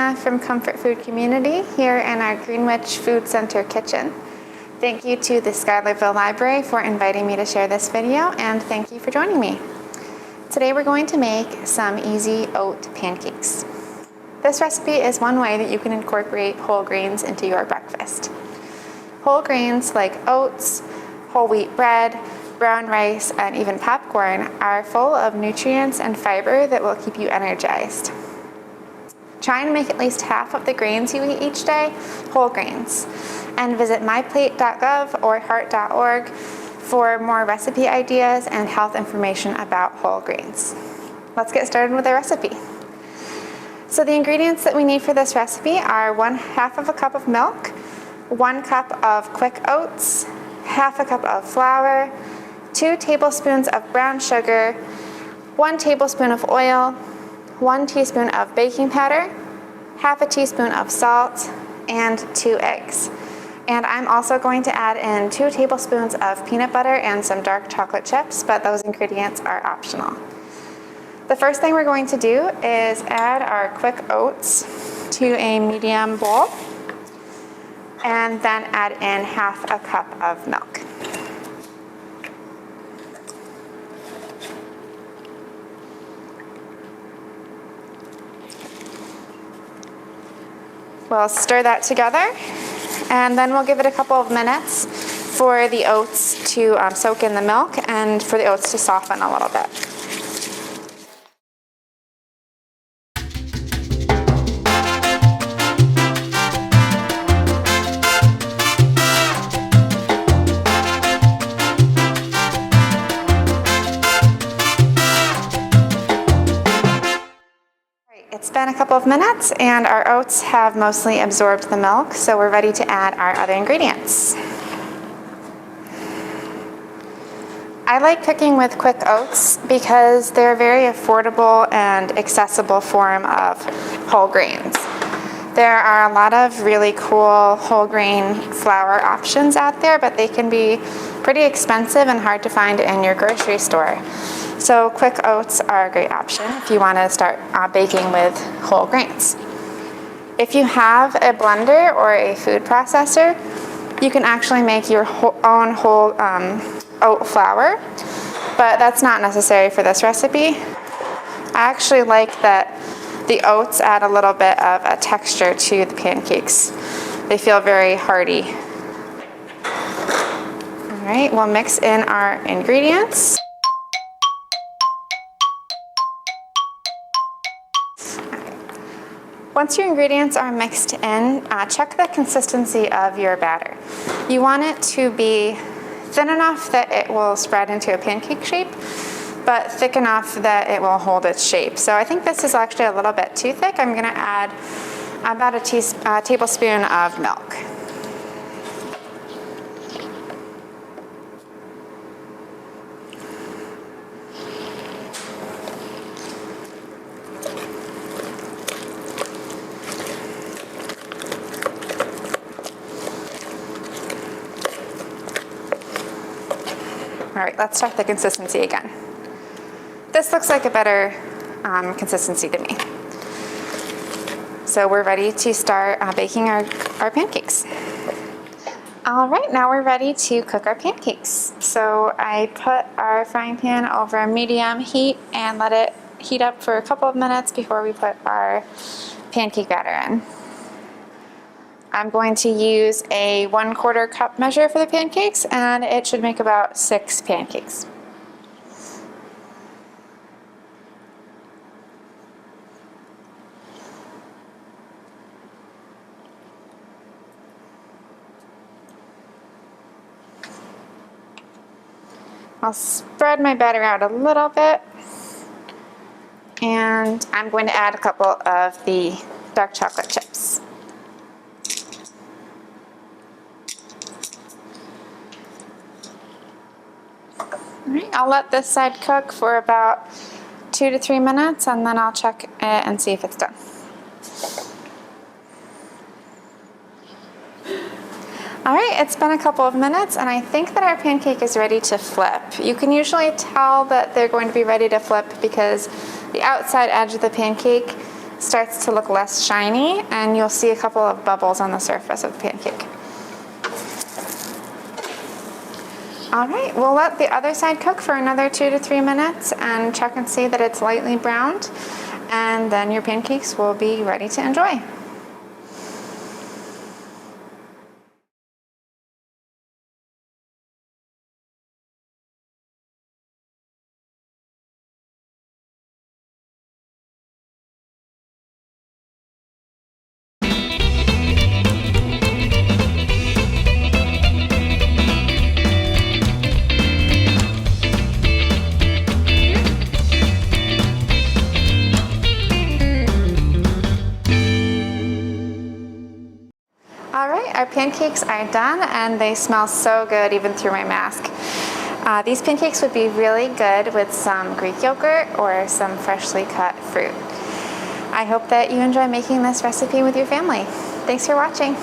Christina from Comfort Food Community here in our Greenwich Food Center kitchen. Thank you to the Schuylerville Library for inviting me to share this video, and thank you for joining me. Today we're going to make some easy oat pancakes. This recipe is one way that you can incorporate whole grains into your breakfast. Whole grains like oats, whole wheat bread, brown rice, and even popcorn are full of nutrients and fiber that will keep you energized. Try and make at least half of the grains you eat each day whole grains. And visit myplate.gov or heart.org for more recipe ideas and health information about whole grains. Let's get started with the recipe. So the ingredients that we need for this recipe are 1/2 of a cup of milk, 1 cup of quick oats, 1/2 cup of flour, 2 tablespoons of brown sugar, 1 tablespoon of oil, 1 teaspoon of baking powder, 1/2 teaspoon of salt, and 2 eggs. And I'm also going to add in 2 tablespoons of peanut butter and some dark chocolate chips, but those ingredients are optional. The first thing we're going to do is add our quick oats to a medium bowl, and then add in 1/2 cup of milk. We'll stir that together, and then we'll give it a couple of minutes for the oats to soak in the milk and for the oats to soften a little bit. It's been a couple of minutes and our oats have mostly absorbed the milk, so we're ready to add our other ingredients. I like cooking with quick oats because they're a very affordable and accessible form of whole grains. There are a lot of really cool whole grain flour options out there, but they can be pretty expensive and hard to find in your grocery store. So quick oats are a great option if you want to start baking with whole grains. If you have a blender or a food processor, you can actually make your own whole oat flour, but that's not necessary for this recipe. I actually like that the oats add a little bit of a texture to the pancakes. They feel very hearty. All right, we'll mix in our ingredients. Once your ingredients are mixed in, check the consistency of your batter. You want it to be thin enough that it will spread into a pancake shape, but thick enough that it will hold its shape. So I think this is actually a little bit too thick. I'm going to add about a tablespoon of milk. All right, let's check the consistency again. This looks like a better consistency to me. So we're ready to start baking our pancakes. All right, now we're ready to cook our pancakes. So I put our frying pan over a medium heat and let it heat up for a couple of minutes before we put our pancake batter in. I'm going to use a 1/4 cup measure for the pancakes, and it should make about 6 pancakes. I'll spread my batter out a little bit, and I'm going to add a couple of the dark chocolate chips. All right, I'll let this side cook for about 2 to 3 minutes, and then I'll check it and see if it's done. All right, it's been a couple of minutes, and I think that our pancake is ready to flip. You can usually tell that they're going to be ready to flip because the outside edge of the pancake starts to look less shiny, and you'll see a couple of bubbles on the surface of the pancake. All right, we'll let the other side cook for another 2 to 3 minutes and check and see that it's lightly browned, and then your pancakes will be ready to enjoy. All right, our pancakes are done and they smell so good even through my mask. These pancakes would be really good with some Greek yogurt or some freshly cut fruit. I hope that you enjoy making this recipe with your family. Thanks for watching.